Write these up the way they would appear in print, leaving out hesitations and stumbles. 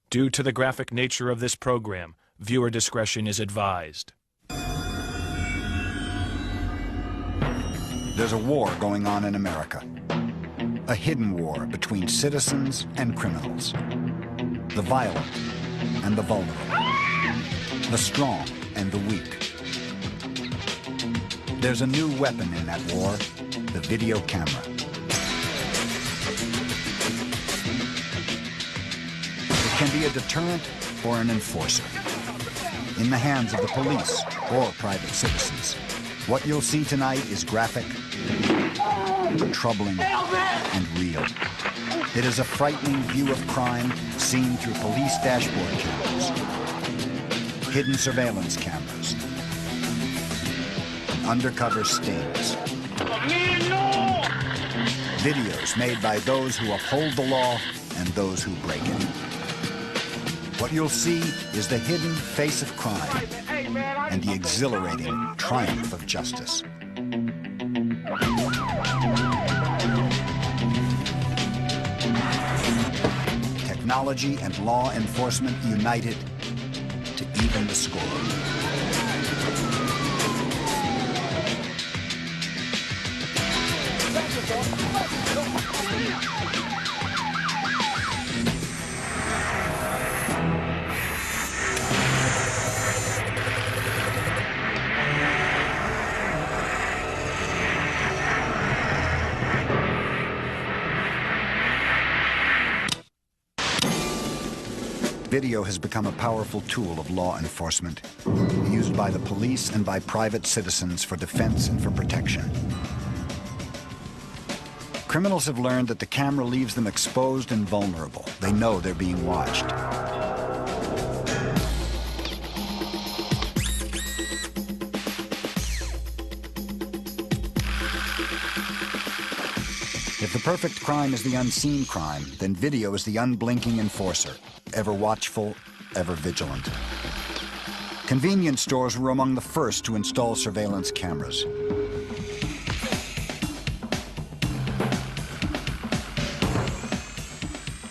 Due to the graphic nature of this program, viewer discretion is advised. There's a war going on in America. A hidden war between citizens and criminals. The violent and the vulnerable. The strong and the weak. There's a new weapon in that war, the video camera. It can be a deterrent or an enforcer. In the hands of the police or private citizens. What you'll see tonight is graphic, troubling, and real. It is a frightening view of crime seen through police dashboard cameras, hidden surveillance cameras, and undercover stings. Videos made by those who uphold the law and those who break it. What you'll see is the hidden face of crime and the exhilarating triumph of justice. Technology and law enforcement united to even the score. Video has become a powerful tool of law enforcement, used by the police and by private citizens for defense and for protection. Criminals have learned that the camera leaves them exposed and vulnerable. They know they're being watched. If the perfect crime is the unseen crime, then video is the unblinking enforcer, ever watchful, ever vigilant. Convenience stores were among the first to install surveillance cameras.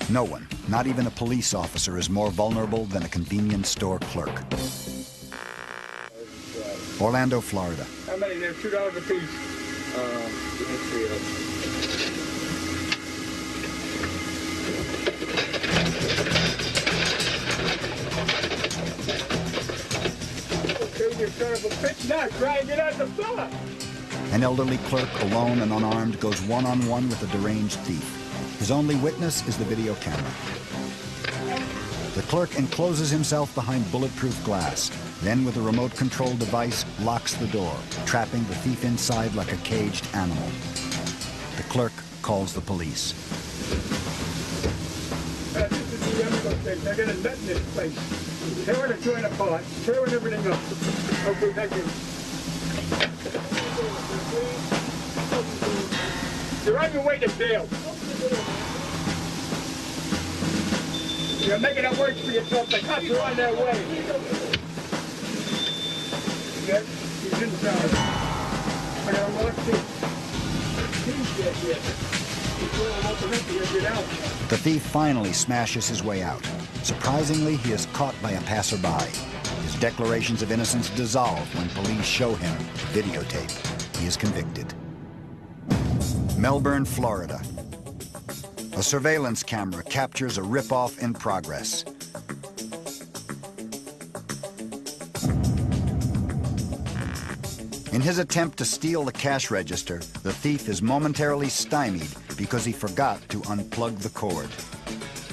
No one, not even a police officer, is more vulnerable than a convenience store clerk. Orlando, Florida. How many? They're $2 a piece. Give me 3 of them. Okay, you son of a bitch, now try and get out the door. An elderly clerk, alone and unarmed, goes one-on-one with a deranged thief. His only witness is the video camera. The clerk encloses himself behind bulletproof glass, then with a remote-control device locks the door, trapping the thief inside like a caged animal. The clerk calls the police. This is the Emerald thing. They're going to nut in this place. Tearing the joint apart, tearing everything up. Okay, thank you. You're on your way to bail. You're making it worse for yourself. The cops are on their way. Yes, he's inside. I got a lock key. He's dead yet. He's going to open up here and get out. The thief finally smashes his way out. Surprisingly, he is caught by a passerby. His declarations of innocence dissolve when police show him the videotape. He is convicted. Melbourne, Florida. A surveillance camera captures a rip-off in progress. In his attempt to steal the cash register, the thief is momentarily stymied because he forgot to unplug the cord.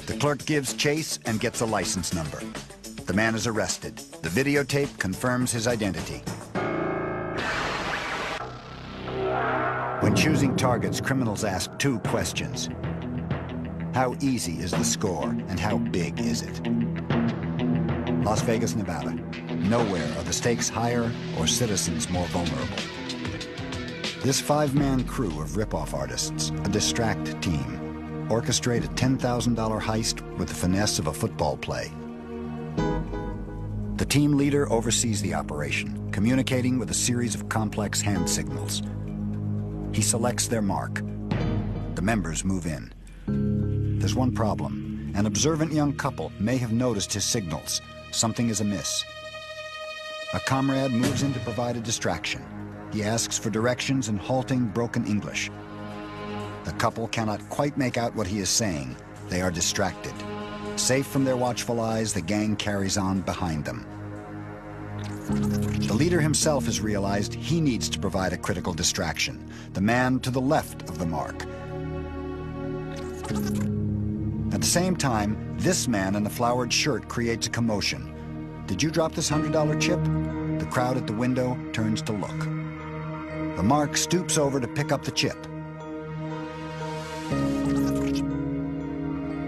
The clerk gives chase and gets a license number. The man is arrested. The videotape confirms his identity. When choosing targets, criminals ask 2 questions. How easy is the score, and how big is it? Las Vegas, Nevada. Nowhere are the stakes higher or citizens more vulnerable. This 5-man crew of rip-off artists, a distract team, orchestrate a $10,000 heist with the finesse of a football play. The team leader oversees the operation, communicating with a series of complex hand signals. He selects their mark. The members move in. There's one problem. An observant young couple may have noticed his signals. Something is amiss. A comrade moves in to provide a distraction. He asks for directions in halting, broken English. The couple cannot quite make out what he is saying. They are distracted. Safe from their watchful eyes, the gang carries on behind them. The leader himself has realized he needs to provide a critical distraction. The man to the left of the mark. At the same time, this man in the flowered shirt creates a commotion. Did you drop this $100 chip? The crowd at the window turns to look. The mark stoops over to pick up the chip.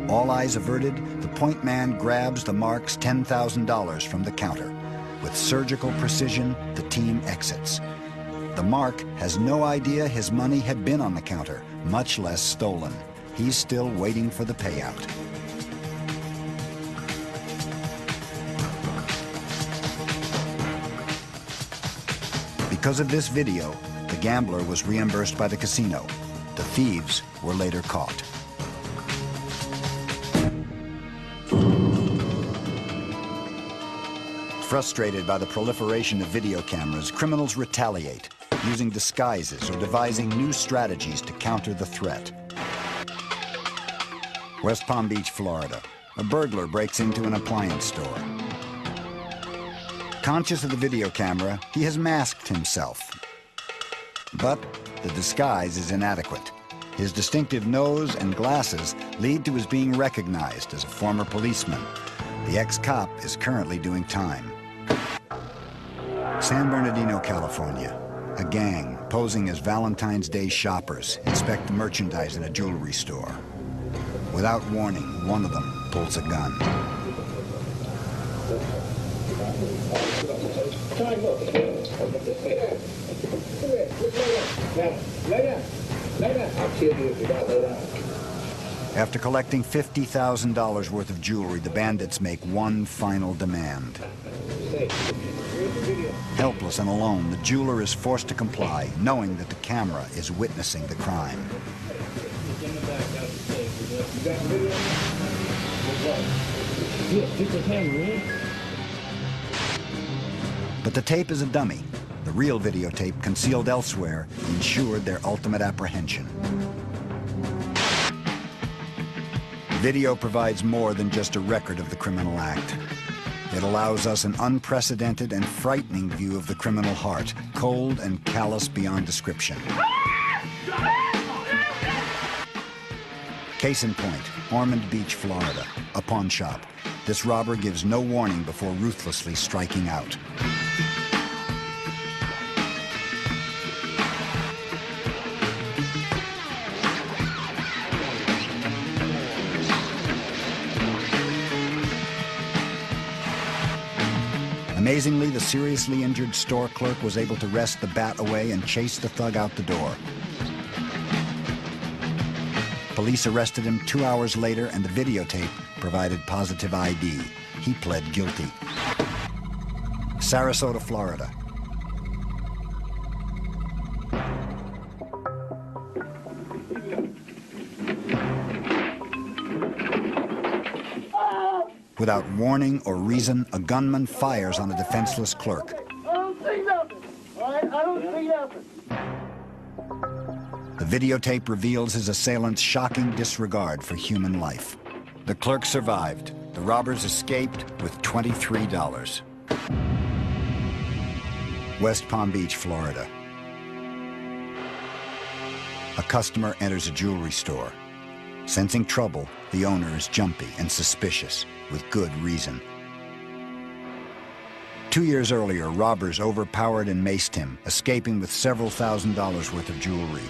All eyes averted, the point man grabs the mark's $10,000 from the counter. With surgical precision, the team exits. The mark has no idea his money had been on the counter, much less stolen. He's still waiting for the payout. Because of this video, the gambler was reimbursed by the casino. The thieves were later caught. Frustrated by the proliferation of video cameras, criminals retaliate, using disguises or devising new strategies to counter the threat. West Palm Beach, Florida. A burglar breaks into an appliance store. Conscious of the video camera, he has masked himself. But the disguise is inadequate. His distinctive nose and glasses lead to his being recognized as a former policeman. The ex-cop is currently doing time. San Bernardino, California. A gang, posing as Valentine's Day shoppers, inspect the merchandise in a jewelry store. Without warning, one of them pulls a gun. After collecting $50,000 worth of jewelry, the bandits make one final demand. Helpless and alone, the jeweler is forced to comply, knowing that the camera is witnessing the crime. But the tape is a dummy. The real videotape, concealed elsewhere, ensured their ultimate apprehension. Video provides more than just a record of the criminal act. It allows us an unprecedented and frightening view of the criminal heart, cold and callous beyond description. Case in point, Ormond Beach, Florida, a pawn shop. This robber gives no warning before ruthlessly striking out. Amazingly, the seriously injured store clerk was able to wrest the bat away and chase the thug out the door. Police arrested him 2 hours later, and the videotape provided positive ID. He pled guilty. Sarasota, Florida. Without warning or reason, a gunman fires on a defenseless clerk. I don't see nothing. All right, I don't see nothing. The videotape reveals his assailant's shocking disregard for human life. The clerk survived. The robbers escaped with $23. West Palm Beach, Florida. A customer enters a jewelry store. Sensing trouble, the owner is jumpy and suspicious, with good reason. 2 years earlier, robbers overpowered and maced him, escaping with several $1,000s worth of jewelry.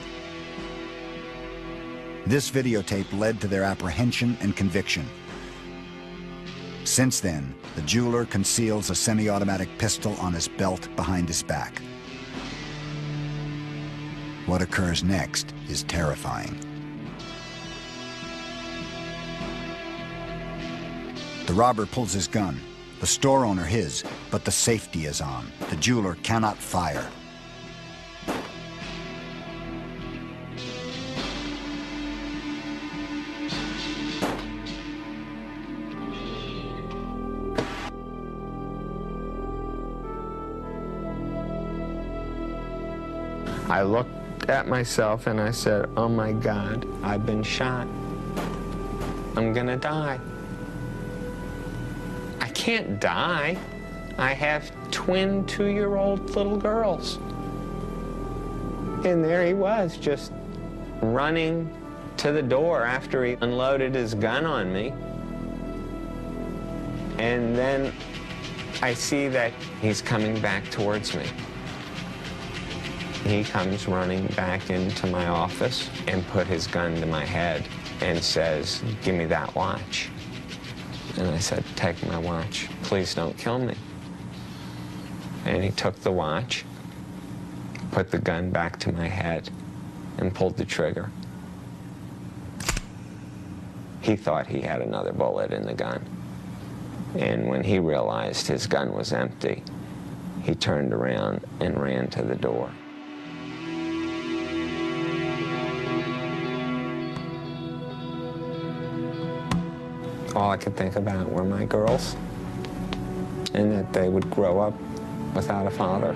This videotape led to their apprehension and conviction. Since then, the jeweler conceals a semi-automatic pistol on his belt behind his back. What occurs next is terrifying. The robber pulls his gun, the store owner his, but the safety is on. The jeweler cannot fire. I looked at myself and I said, oh my God, I've been shot. I'm gonna die. I can't die. I have twin 2-year-old little girls. And there he was, just running to the door after he unloaded his gun on me. And then I see that he's coming back towards me. He comes running back into my office and put his gun to my head and says, give me that watch. And I said, take my watch. Please don't kill me. And he took the watch, put the gun back to my head, and pulled the trigger. He thought he had another bullet in the gun. And when he realized his gun was empty, he turned around and ran to the door. All I could think about were my girls, and that they would grow up without a father.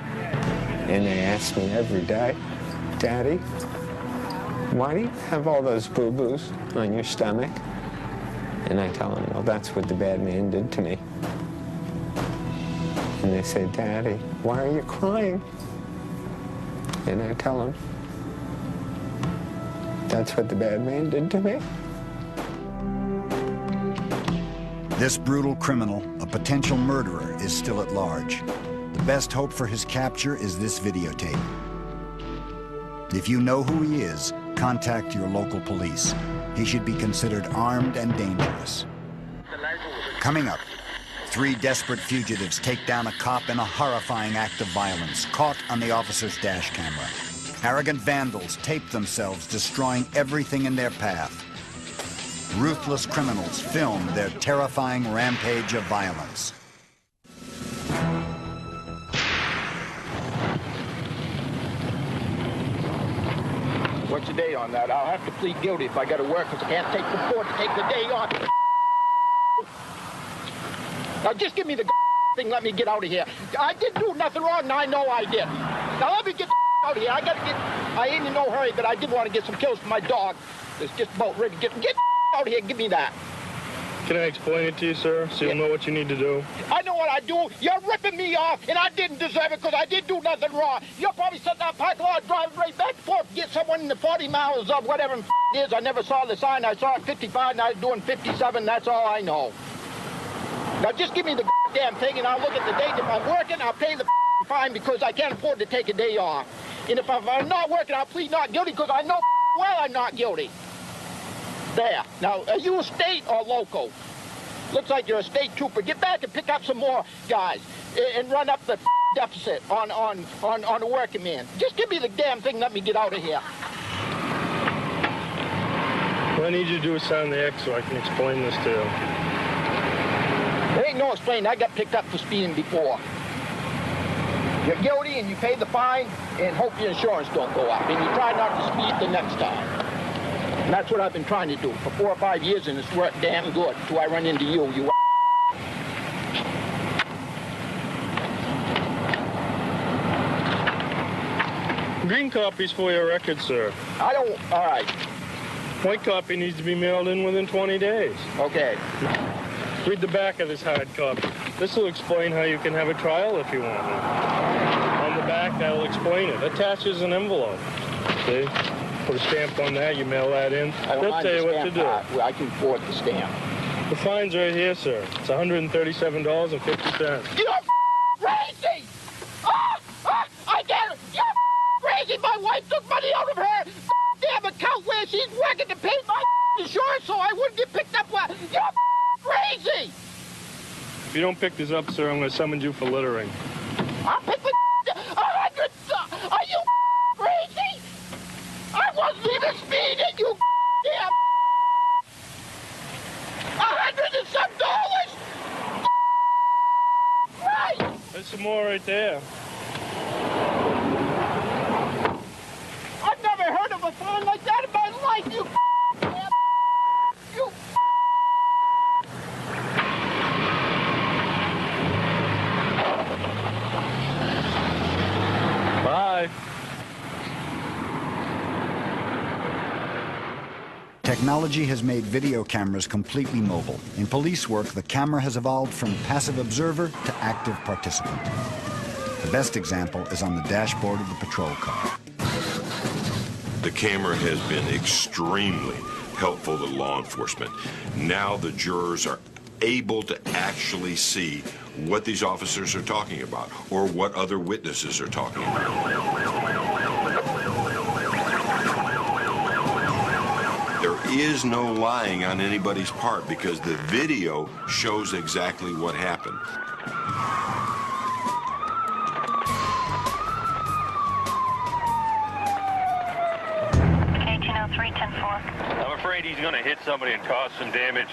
And they asked me every day, Daddy, why do you have all those boo-boos on your stomach? And I tell them, well, that's what the bad man did to me. And they say, Daddy, why are you crying? And I tell them, that's what the bad man did to me. This brutal criminal, a potential murderer, is still at large. The best hope for his capture is this videotape. If you know who he is, contact your local police. He should be considered armed and dangerous. Coming up, 3 desperate fugitives take down a cop in a horrifying act of violence, caught on the officer's dash camera. Arrogant vandals tape themselves, destroying everything in their path. Ruthless criminals film their terrifying rampage of violence. What's the day on that? I'll have to plead guilty if I got to work, because I can't afford to take the day off. Now just give me the thing, let me get out of here. I didn't do nothing wrong, and I know I did. Now let me get out of here. I ain't in no hurry, but I did want to get some kills for my dog. It's just about ready to get out of here, give me that. Can I explain it to you, sir, so you'll know what you need to do? I know what I do. You're ripping me off, and I didn't deserve it because I didn't do nothing wrong. You're probably sitting there parking lot driving right back and forth to get someone in the 40 miles of whatever it is. I never saw the sign. I saw it 55, and I was doing 57. That's all I know. Now just give me the damn thing, and I'll look at the date. If I'm working, I'll pay the fine because I can't afford to take a day off. And if I'm not working, I'll plead not guilty because I know well I'm not guilty. There. Now, are you a state or local? Looks like you're a state trooper. Get back and pick up some more guys and run up the deficit on the working man. Just give me the damn thing, let me get out of here. What I need you to do is sign the X so I can explain this to you. There ain't no explaining. I got picked up for speeding before. You're guilty and you pay the fine and hope your insurance don't go up. And you try not to speed the next time. And that's what I've been trying to do for 4 or 5 years, and it's worked damn good until I run into you. Green copy's for your record, sir. I don't, all right. White copy needs to be mailed in within 20 days. Okay. Read the back of this hard copy. This will explain how you can have a trial if you want one. On the back, that'll explain it. Attaches an envelope. See? Put a stamp on that, you mail that in. They'll tell you what to do. Well, I can afford the stamp. The fine's right here, sir. It's $137.50. You're crazy! I get it! You're crazy! My wife took money out of her damn account where she's working to pay my insurance so I wouldn't get picked up. You're crazy! If you don't pick this up, sir, I'm going to summon you for littering. I'll pick the 100. Are you crazy? I wasn't even speeding, you damn. $100 and some dollars. Right. There's some more right there. I've never heard of a fine like that in my life, you damn. You. Bye. Technology has made video cameras completely mobile. In police work, the camera has evolved from passive observer to active participant. The best example is on the dashboard of the patrol car. The camera has been extremely helpful to law enforcement. Now the jurors are able to actually see what these officers are talking about or what other witnesses are talking about. There is no lying on anybody's part because the video shows exactly what happened. I'm afraid he's going to hit somebody and cause some damage.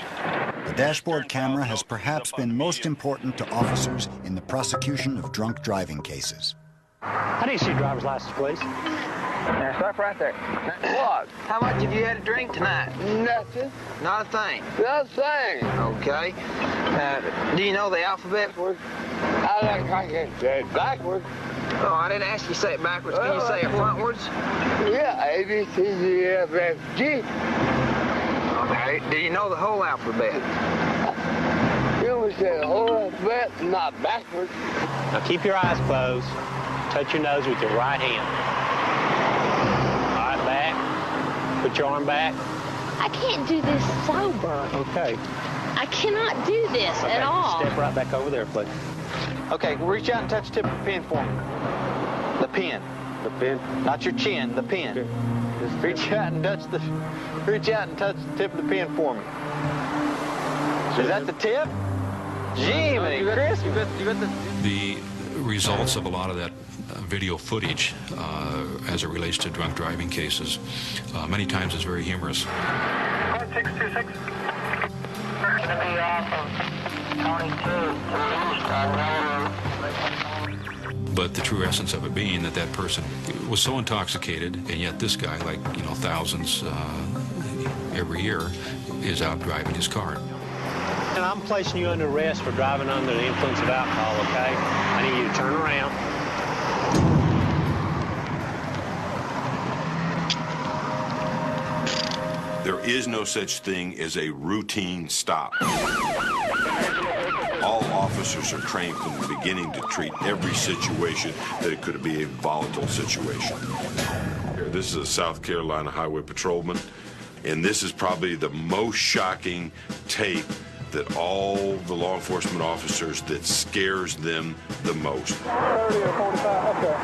The dashboard camera has perhaps been most important to officers in the prosecution of drunk driving cases. I need to see your driver's license, please. Now, stop right there. What? How much have you had to drink tonight? Nothing. Not a thing. Nothing. Okay. Do you know the alphabet? I can say it backwards. Oh, I didn't ask you to say it backwards. Can you say it frontwards? Yeah, A, B, C, D, E, F, F, G. Okay. Do you know the whole alphabet? You would say the whole alphabet, not backwards. Now keep your eyes closed. Touch your nose with your right hand. All right, back. Put your arm back. I can't do this sober. Okay. I cannot do this at all. Step right back over there, please. Okay, reach out and touch the tip of the pen for me. The pen. The pen? Not your chin, the pen. Okay. Reach out and touch the tip of the pen for me. Is that the tip? Jiminy Christmas. The results of a lot of that video footage as it relates to drunk driving cases many times is very humorous. 626. Going to be off of County 2. But the true essence of it being that that person was so intoxicated, and yet this guy, like, you know, thousands every year, is out driving his car. And I'm placing you under arrest for driving under the influence of alcohol, okay? I need you to turn around. There is no such thing as a routine stop. All officers are trained from the beginning to treat every situation that it could be a volatile situation. This is a South Carolina highway patrolman, and this is probably the most shocking tape that all the law enforcement officers that scares them the most. 30 or 45, okay.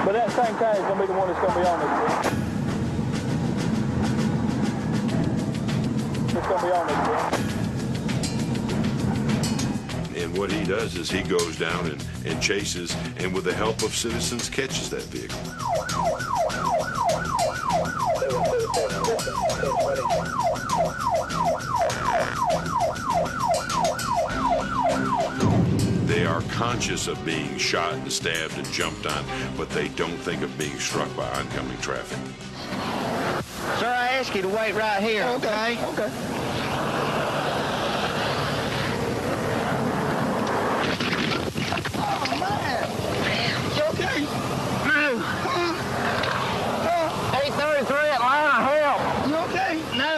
But that same car is going to be the one that's going to be on this. It's going to be on this. And what he does is he goes down and chases, and with the help of citizens, catches that vehicle. They are conscious of being shot and stabbed and jumped on, but they don't think of being struck by oncoming traffic. Sir, I ask you to wait right here, okay? Okay. Oh, man. You okay? No. 833 Atlanta, help. You okay? No.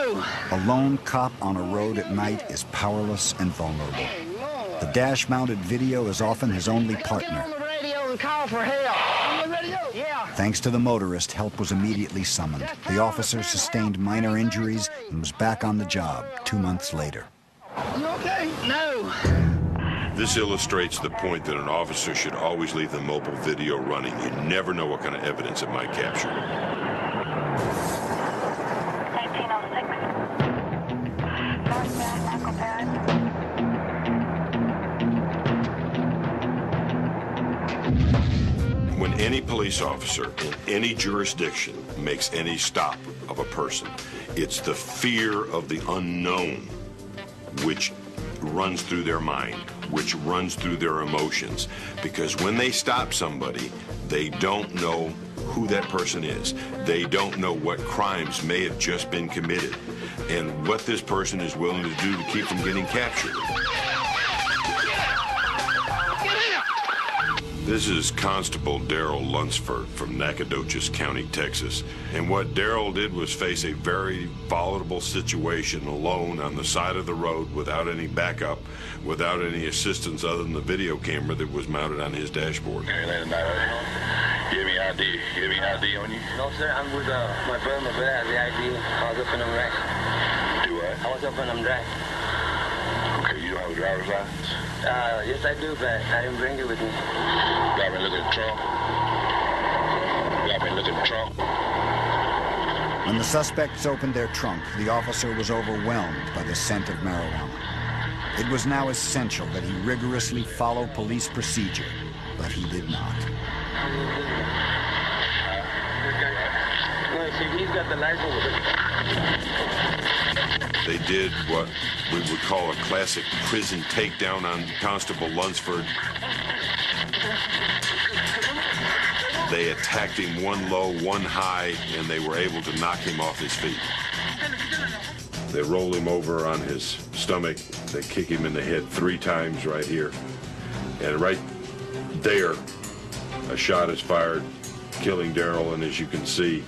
A lone cop on a road at night is powerless and vulnerable. The dash-mounted video is often his only partner. Get on the radio and call for help. On the radio? Yeah. Thanks to the motorist, help was immediately summoned. The officer sustained minor injuries and was back on the job 2 months later. You okay? No. This illustrates the point that an officer should always leave the mobile video running. You never know what kind of evidence it might capture. 1906. Northbound Michael Barrett. When any police officer in any jurisdiction makes any stop of a person, it's the fear of the unknown which runs through their mind, which runs through their emotions. Because when they stop somebody, they don't know who that person is. They don't know what crimes may have just been committed and what this person is willing to do to keep from getting captured. This is Constable Daryl Lunsford from Nacogdoches County, Texas. And what Daryl did was face a very volatile situation alone on the side of the road without any backup, without any assistance other than the video camera that was mounted on his dashboard. You have any ID? You have any ID on you? No, sir. I'm with my brother. My brother has the ID. I was up in them racks. Do what? I was up in them racks. Okay, you don't have a driver's license? Yes, I do, but I didn't bring it with me. Got me looking at the trunk? Got me looking at the trunk? When the suspects opened their trunk, the officer was overwhelmed by the scent of marijuana. It was now essential that he rigorously follow police procedure, but he did not. No, see, he's got the license with it. They did what we would call a classic prison takedown on Constable Lunsford. They attacked him one low, one high, and they were able to knock him off his feet. They roll him over on his stomach. They kick him in the head 3 times right here. And right there, a shot is fired, killing Daryl, and as you can see,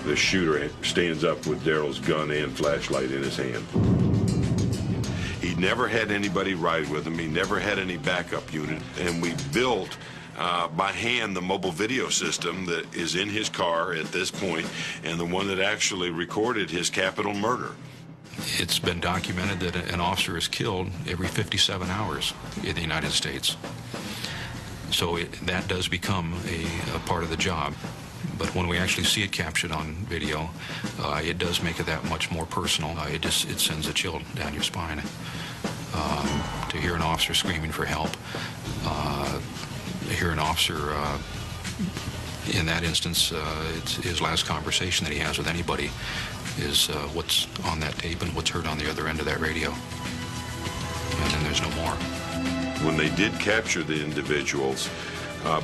the shooter stands up with Daryl's gun and flashlight in his hand. He never had anybody ride with him. He never had any backup unit. And we built by hand the mobile video system that is in his car at this point, and the one that actually recorded his capital murder. It's been documented that an officer is killed every 57 hours in the United States. So that does become a part of the job. But when we actually see it captured on video, it does make it that much more personal. It sends a chill down your spine. To hear an officer screaming for help, hear an officer, in that instance, it's his last conversation that he has with anybody is what's on that tape and what's heard on the other end of that radio. And then there's no more. When they did capture the individuals,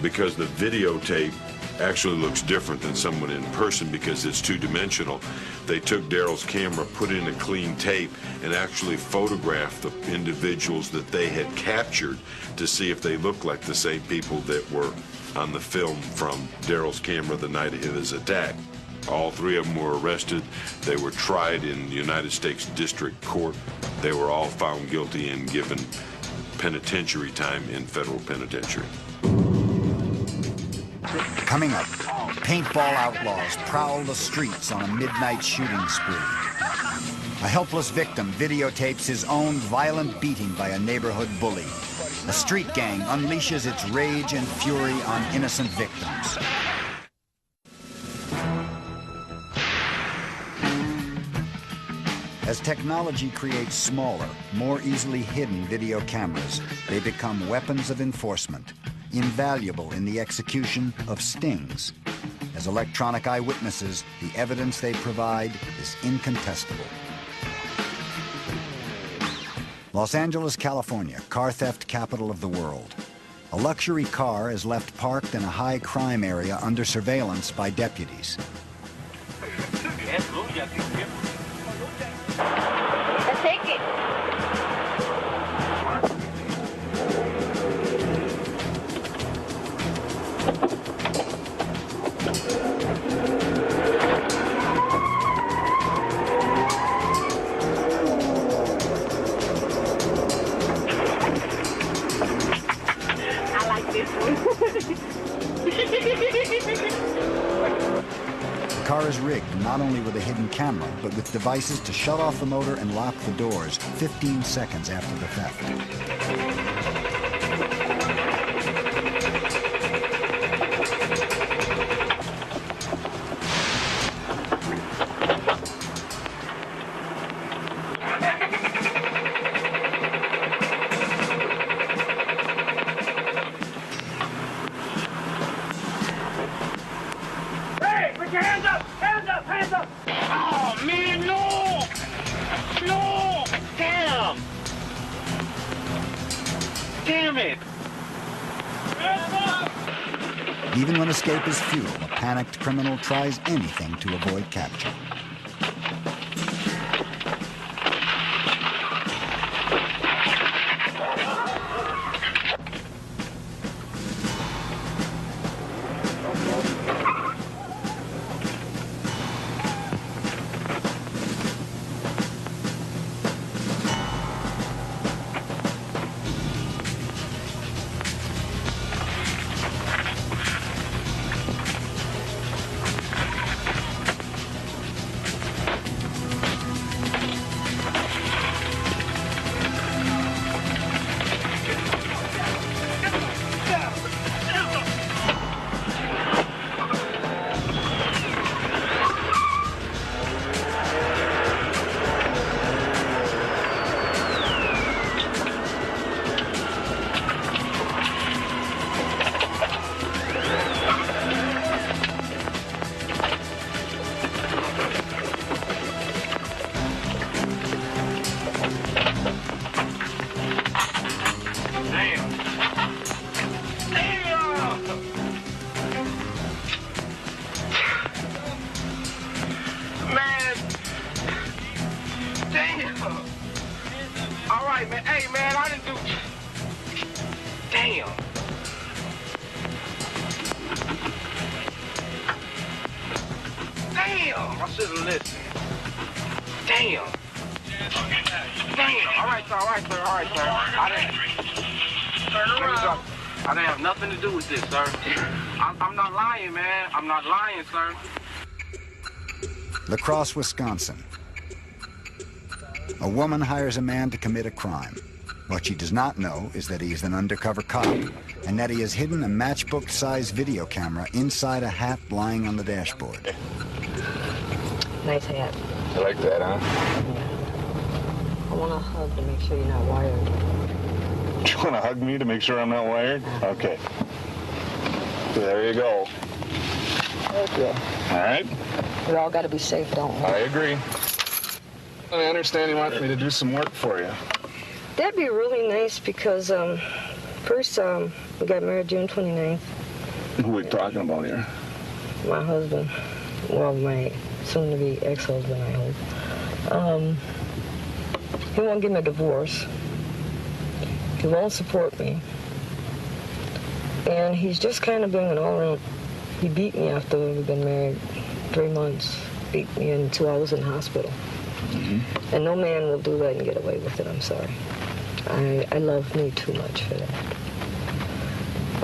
because the videotape actually looks different than someone in person because it's 2-dimensional. They took Daryl's camera, put in a clean tape, and actually photographed the individuals that they had captured to see if they looked like the same people that were on the film from Daryl's camera the night of his attack. All 3 of them were arrested. They were tried in the United States District Court. They were all found guilty and given penitentiary time in federal penitentiary. Coming up, paintball outlaws prowl the streets on a midnight shooting spree. A helpless victim videotapes his own violent beating by a neighborhood bully. A street gang unleashes its rage and fury on innocent victims. As technology creates smaller, more easily hidden video cameras, they become weapons of enforcement, invaluable in the execution of stings. As electronic eyewitnesses, the evidence they provide is incontestable. Los Angeles, California, car theft capital of the world. A luxury car is left parked in a high crime area under surveillance by deputies. Take it. I like this one. The car is rigged not only with a hidden camera, but with devices to shut off the motor and lock the doors 15 seconds after the theft. Even when escape is futile, a panicked criminal tries anything to avoid capture. right, man. Hey, man, I didn't do... Damn. Damn, I should have listened. Damn. Damn. All right, sir. I didn't have nothing to do with this, sir. I'm not lying, man. I'm not lying, sir. La Crosse, Wisconsin. A woman hires a man to commit a crime. What she does not know is that he is an undercover cop, and that he has hidden a matchbook-sized video camera inside a hat lying on the dashboard. Nice hat. You like that, huh? I want a hug to make sure you're not wired. You want to hug me to make sure I'm not wired? Okay. There you go. Okay. All right. We all got to be safe, don't we? I agree. I understand you want me to do some work for you. That'd be really nice because, first, we got married June 29th. Who are we talking about here? My husband. Well, my soon-to-be ex-husband, I hope. He won't give me a divorce. He won't support me. And he's just kind of being an all-around... He beat me after we've been married 3 months. Beat me until I was in the hospital. Mm-hmm. And no man will do that and get away with it, I'm sorry. I love me too much for that.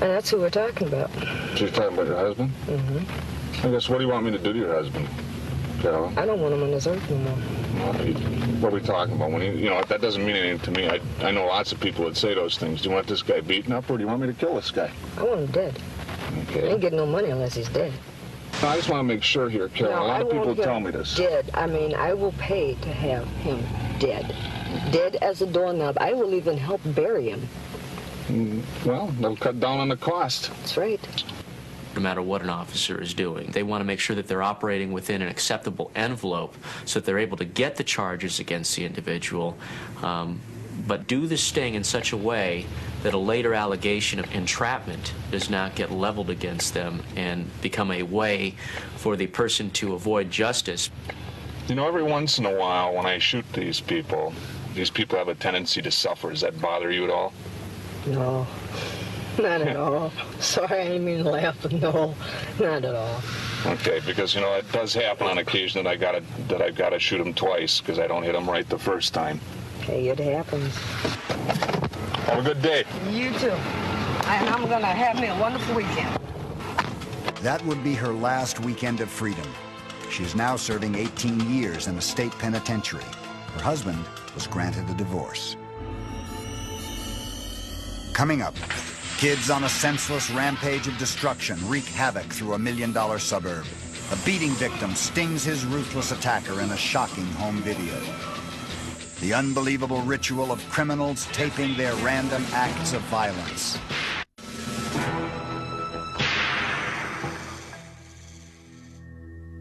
And that's who we're talking about. So you're talking about your husband? Mm-hmm. I guess, what do you want me to do to your husband, Carol? I don't want him on this earth no more. What are we talking about? When you know, that doesn't mean anything to me. I know lots of people that say those things. Do you want this guy beaten up, or do you want me to kill this guy? I want him dead. Okay. I ain't getting no money unless he's dead. No, I just want to make sure here, Carol. No, a lot of people tell me this. Dead. I mean, I will pay to have him dead. Dead as a doorknob. I will even help bury him. Well, they'll cut down on the cost. That's right. No matter what an officer is doing, they want to make sure that they're operating within an acceptable envelope so that they're able to get the charges against the individual, but do the sting in such a way that a later allegation of entrapment does not get leveled against them and become a way for the person to avoid justice. You know, every once in a while when I shoot these people have a tendency to suffer. Does that bother you at all? No, not at all. Sorry, I didn't mean to laugh, but no, not at all. Okay, because, you know, it does happen on occasion that I've got to shoot them twice because I don't hit them right the first time. Hey, it happens. Have a good day. You too. And I'm going to have me a wonderful weekend. That would be her last weekend of freedom. She is now serving 18 years in a state penitentiary. Her husband was granted a divorce. Coming up, kids on a senseless rampage of destruction wreak havoc through $1 million suburb. A beating victim stings his ruthless attacker in a shocking home video. The unbelievable ritual of criminals taping their random acts of violence.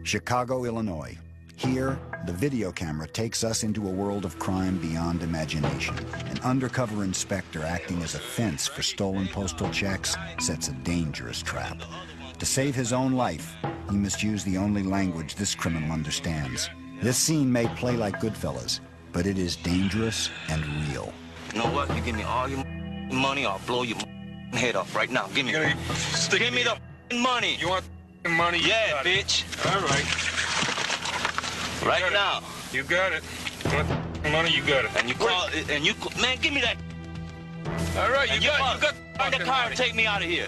Chicago, Illinois. Here, the video camera takes us into a world of crime beyond imagination. An undercover inspector acting as a fence for stolen postal checks sets a dangerous trap. To save his own life, he must use the only language this criminal understands. This scene may play like Goodfellas, but it is dangerous and real. You know what? You give me all your money, I'll blow your head off right now. Give me the money. You want money? Yeah, bitch. All right. Right now. You got it. You want money? You got it. And you call, man, give me that. All right, you got Find the car and take me out of here.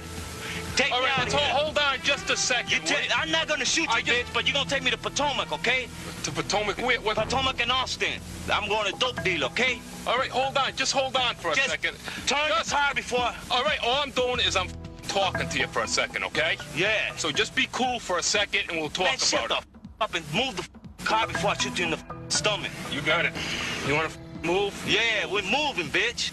Take me out of here. Hold on just a second. I'm not gonna shoot you, bitch, but you're gonna take me to Potomac, okay? To Potomac? What? Potomac and Austin. I'm going to dope deal, okay? All right, hold on. Just hold on for a second. Turn the car before. All right, all I'm doing is I'm talking to you for a second, okay? Yeah. So just be cool for a second and we'll talk about it. Shut the up and move the car before I shoot you in the stomach. You got it. You want to move? Yeah, we're moving, bitch.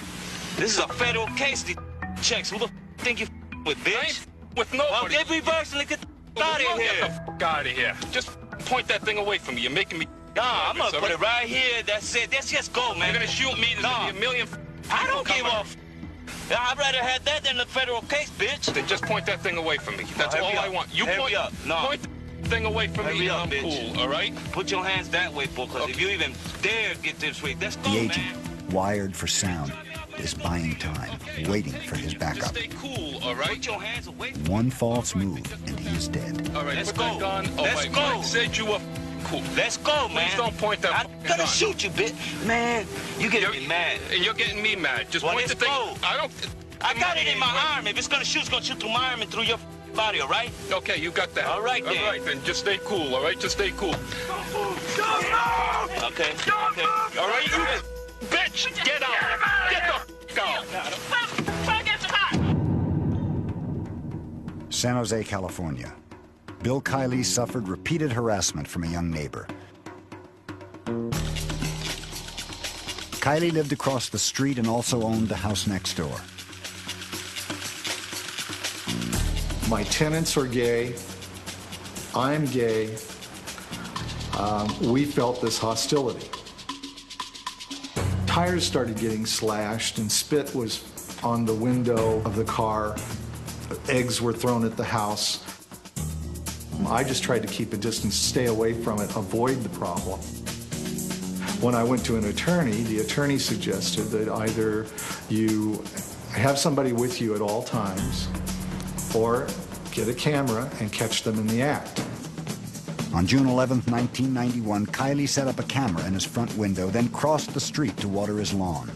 This is a federal case. These checks. Who the think you with, bitch? I ain't with nobody. Well, get reversed and get the out of here. Get the out of here. Just point that thing away from me. You're making me. Nah, I'm gonna put it right here. That's it. Let's just go, man. You're gonna shoot me. There's gonna be a million. I don't give a. I'd rather have that than the federal case, bitch. Then just point that thing away from me. That's all I want. You point the thing away from me, and I'm cool, all right? Put your hands that way, boy, because if you even dare get this way, let's go, the agent, wired for sound, is buying time, waiting for his backup. Stay cool, all right? Put your hands away. One false move, and he is dead. All right, let's go. Let's go. Mike said you were cool. Let's go, man. Please don't point that I'm gonna shoot you, bitch. Man, you getting me mad. And you're getting me mad. Just Well, point the let's thing. go. I got it in my arm. If it's gonna shoot, it's gonna shoot through my arm and through your body, all right? Okay, you got that. All right, then. All right, then. Just stay cool, all right? Just stay cool. Okay. Okay. All right, you bitch, get out. Get the out. San Jose, California. Bill Kiley suffered repeated harassment from a young neighbor. Kiley lived across the street and also owned the house next door. My tenants are gay. I'm gay. We felt this hostility. Tires started getting slashed and spit was on the window of the car. Eggs were thrown at the house. I just tried to keep a distance, stay away from it, avoid the problem. When I went to an attorney, the attorney suggested that either you have somebody with you at all times or get a camera and catch them in the act. On June 11, 1991, Kiley set up a camera in his front window, then crossed the street to water his lawn.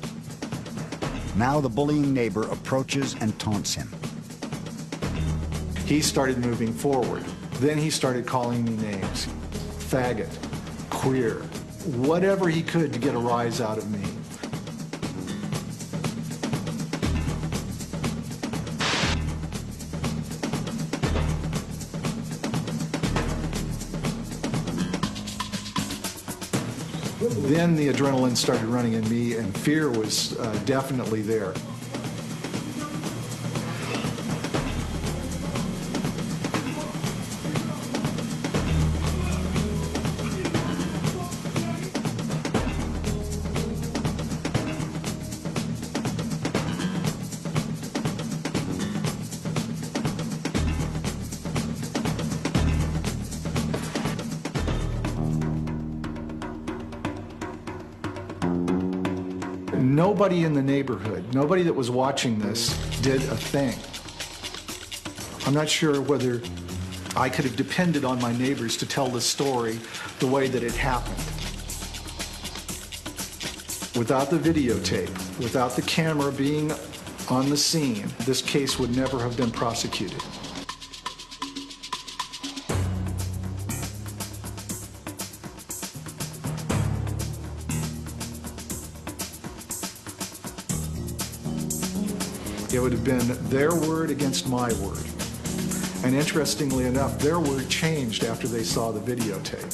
Now the bullying neighbor approaches and taunts him. He started moving forward. Then he started calling me names. Faggot, queer, whatever he could to get a rise out of me. Then the adrenaline started running in me, and fear was definitely there. Nobody in the neighborhood, nobody that was watching this did a thing. I'm not sure whether I could have depended on my neighbors to tell the story the way that it happened. Without the videotape, without the camera being on the scene, this case would never have been prosecuted. It would have been their word against my word. And interestingly enough, their word changed after they saw the videotape.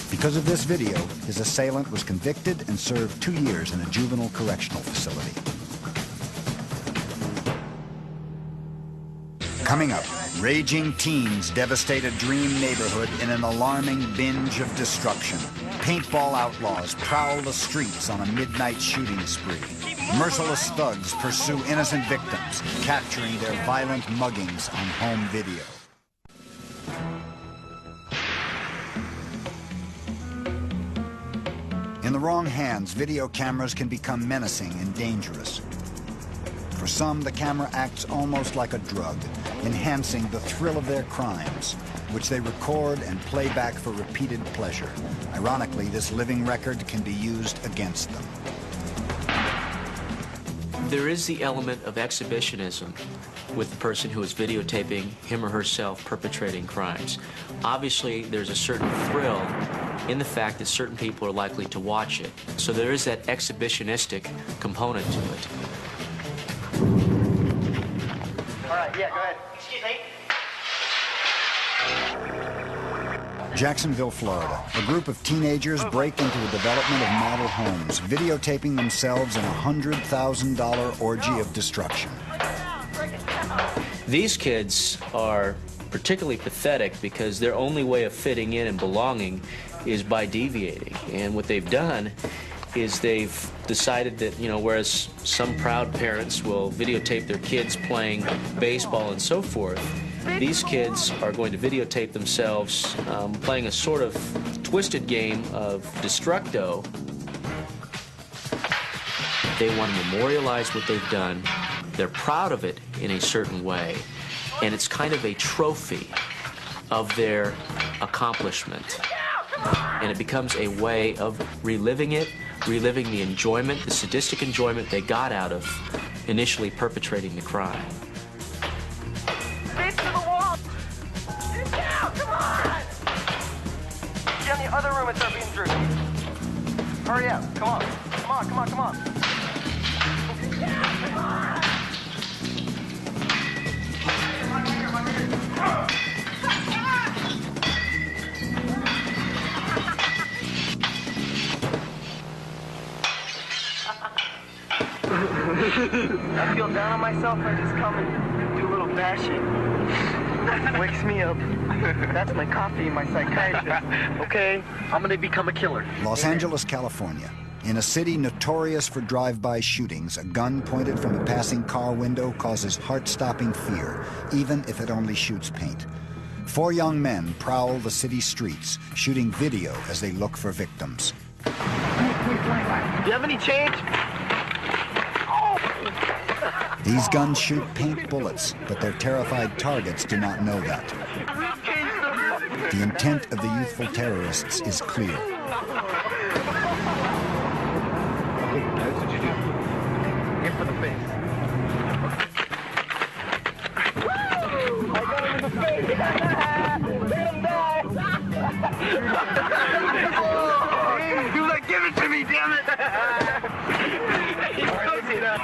Because of this video, his assailant was convicted and served 2 years in a juvenile correctional facility. Coming up, raging teens devastate a dream neighborhood in an alarming binge of destruction. Paintball outlaws prowl the streets on a midnight shooting spree. Merciless thugs pursue innocent victims, capturing their violent muggings on home video. In the wrong hands, video cameras can become menacing and dangerous. For some, the camera acts almost like a drug, enhancing the thrill of their crimes, which they record and play back for repeated pleasure. Ironically, this living record can be used against them. There is the element of exhibitionism with the person who is videotaping him or herself perpetrating crimes. Obviously, there's a certain thrill in the fact that certain people are likely to watch it. So there is that exhibitionistic component to it. All right, yeah, go ahead. Excuse me. Jacksonville, Florida. A group of teenagers break into the development of model homes, videotaping themselves in a $100,000 orgy of destruction. These kids are particularly pathetic because their only way of fitting in and belonging is by deviating. And what they've done is they've decided that, you know, whereas some proud parents will videotape their kids playing baseball and so forth, these kids are going to videotape themselves playing a sort of twisted game of Destructo They want to memorialize what they've done. They're proud of it in a certain way, and it's kind of a trophy of their accomplishment. And it becomes a way of reliving it, reliving the enjoyment, the sadistic enjoyment they got out of initially perpetrating the crime. Face to the wall! Get down! Come on! Get in the other room and start being through. Hurry up! Come on! Come on! Come on! Come on! Get down! Come on! I feel down on myself. I just come and do a little bashing. Wakes me up. That's my coffee and my psychiatrist. Okay, I'm gonna become a killer. Los Angeles, California. In a city notorious for drive-by shootings, a gun pointed from a passing car window causes heart-stopping fear, even if it only shoots paint. 4 young men prowl the city streets, shooting video as they look for victims. Do you have any change? These guns shoot paint bullets, but their terrified targets do not know that. The intent of the youthful terrorists is clear. That's what you do. Hit for the face. Woo! I got him in the face! Let him die! He was like, give it to me, damn it! He's pussy now.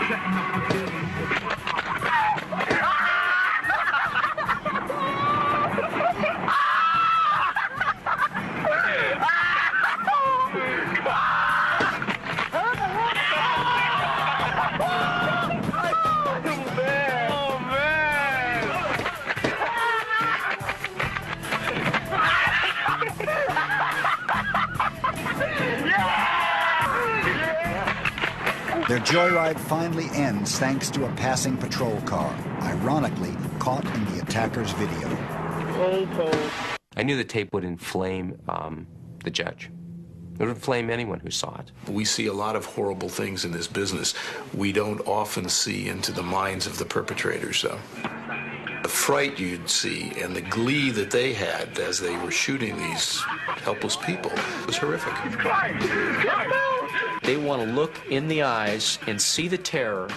Their joyride finally ends thanks to a passing patrol car, ironically caught in the attacker's video. I knew the tape would inflame the judge. It would inflame anyone who saw it. We see a lot of horrible things in this business. We don't often see into the minds of the perpetrators, though. The fright you'd see and the glee that they had as they were shooting these helpless people was horrific. They want to look in the eyes and see the terror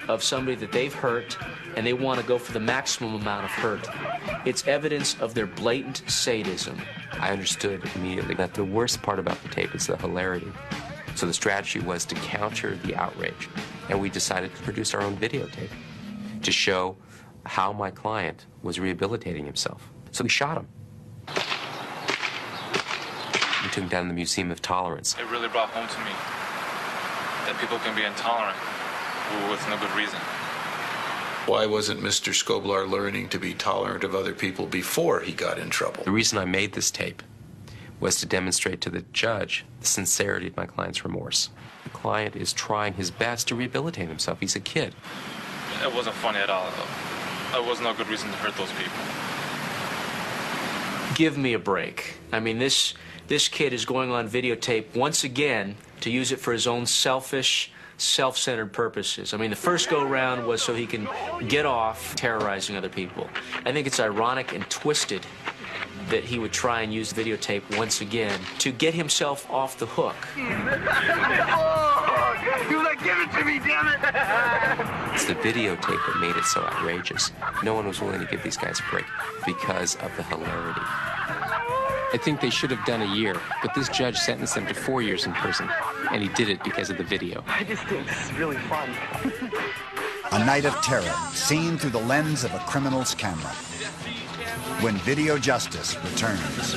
of somebody that they've hurt, and they want to go for the maximum amount of hurt. It's evidence of their blatant sadism. I understood immediately that the worst part about the tape is the hilarity. So the strategy was to counter the outrage, and we decided to produce our own videotape to show how my client was rehabilitating himself. So we shot him. We took him down to the Museum of Tolerance. It really brought home to me that people can be intolerant with no good reason. Why wasn't Mr. Skoblar learning to be tolerant of other people before he got in trouble? The reason I made this tape was to demonstrate to the judge the sincerity of my client's remorse. The client is trying his best to rehabilitate himself. He's a kid. It wasn't funny at all, though. There was no good reason to hurt those people. Give me a break. I mean, this kid is going on videotape once again to use it for his own selfish, self-centered purposes. I mean, the first go-round was so he can get off terrorizing other people. I think it's ironic and twisted that he would try and use videotape once again to get himself off the hook. You like, give it to me, damn it! It's the videotape that made it so outrageous. No one was willing to give these guys a break because of the hilarity. I think they should have done a year, but this judge sentenced them to 4 years in prison, and he did it because of the video. I just think this is really fun. A night of terror, seen through the lens of a criminal's camera. When Video Justice returns.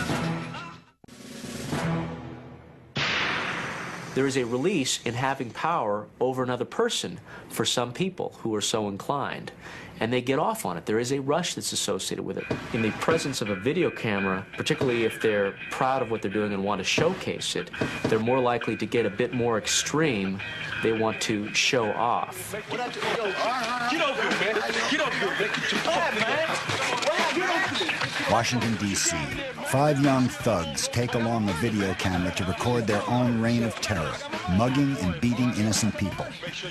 There is a release in having power over another person for some people who are so inclined, and they get off on it. There is a rush that's associated with it. In the presence of a video camera, particularly if they're proud of what they're doing and want to showcase it, they're more likely to get a bit more extreme. They want to show off. Get over here, man. Get over here, man. Get your man. Get over here. Washington, D.C. 5 young thugs take along a video camera to record their own reign of terror, mugging and beating innocent people.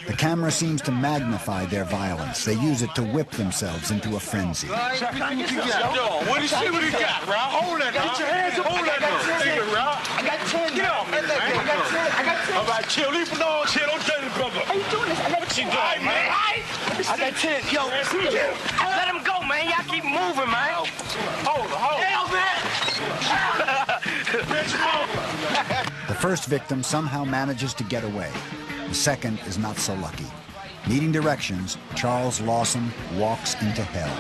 The camera seems to magnify their violence. They use it to whip themselves into a frenzy. What do you see what he got, Ralph? Hold that, Get your hands up. Hold that, Ralph. I got 10. Get off, man. I got 10. I got 10. All right, chill. Leave it alone. Chill. Don't tell your brother. How you doing this? I never what you doing, man? I got 10. Yo, let him go, man. Y'all keep moving, man. Hold on. Hell, man. The first victim somehow manages to get away. The second is not so lucky. Needing directions, Charles Lawson walks into hell.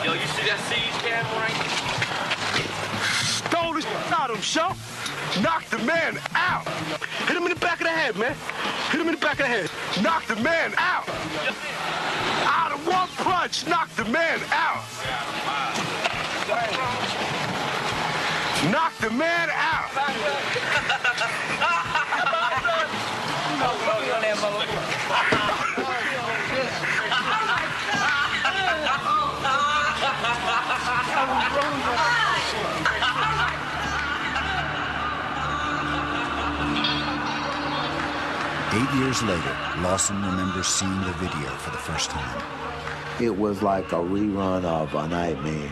Yo, you see that siege camera right there? Stole the shit out of him, Shaw. Knocked the man out. Hit him in the back of the head, man. Hit him in the back of the head. Knocked the man out. Out of one punch, knocked the man out. Knocked the man out. Eight years later, Lawson remembers seeing the video for the first time. It was like a rerun of a nightmare.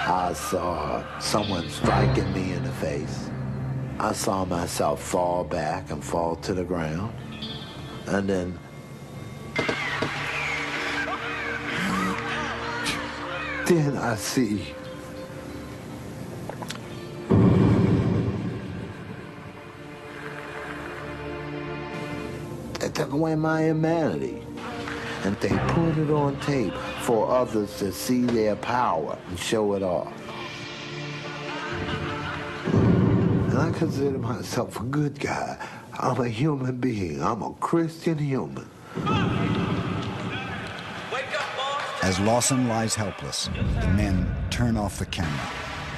I saw someone striking me in the face. I saw myself fall back and fall to the ground. And then I see they took away my humanity. And they put it on tape for others to see their power and show it off. And I consider myself a good guy. I'm a human being. I'm a Christian human. As Lawson lies helpless, the men turn off the camera,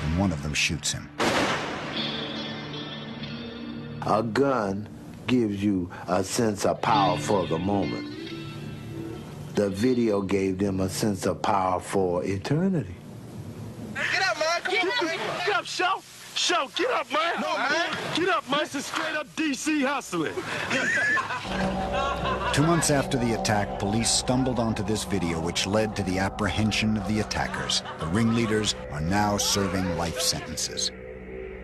and one of them shoots him. A gun gives you a sense of power for the moment. The video gave them a sense of power for eternity. Get up, man. Come on, man. Get up, Shaw. Shaw, get up, man. No, man. Get up, man. It's straight up D.C. hustling. 2 months after the attack, police stumbled onto this video, which led to the apprehension of the attackers. The ringleaders are now serving life sentences.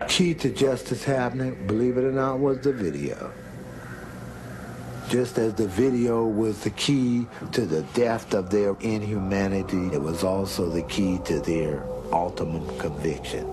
Key to justice happening, believe it or not, was the video. Just as the video was the key to the depth of their inhumanity, it was also the key to their ultimate conviction.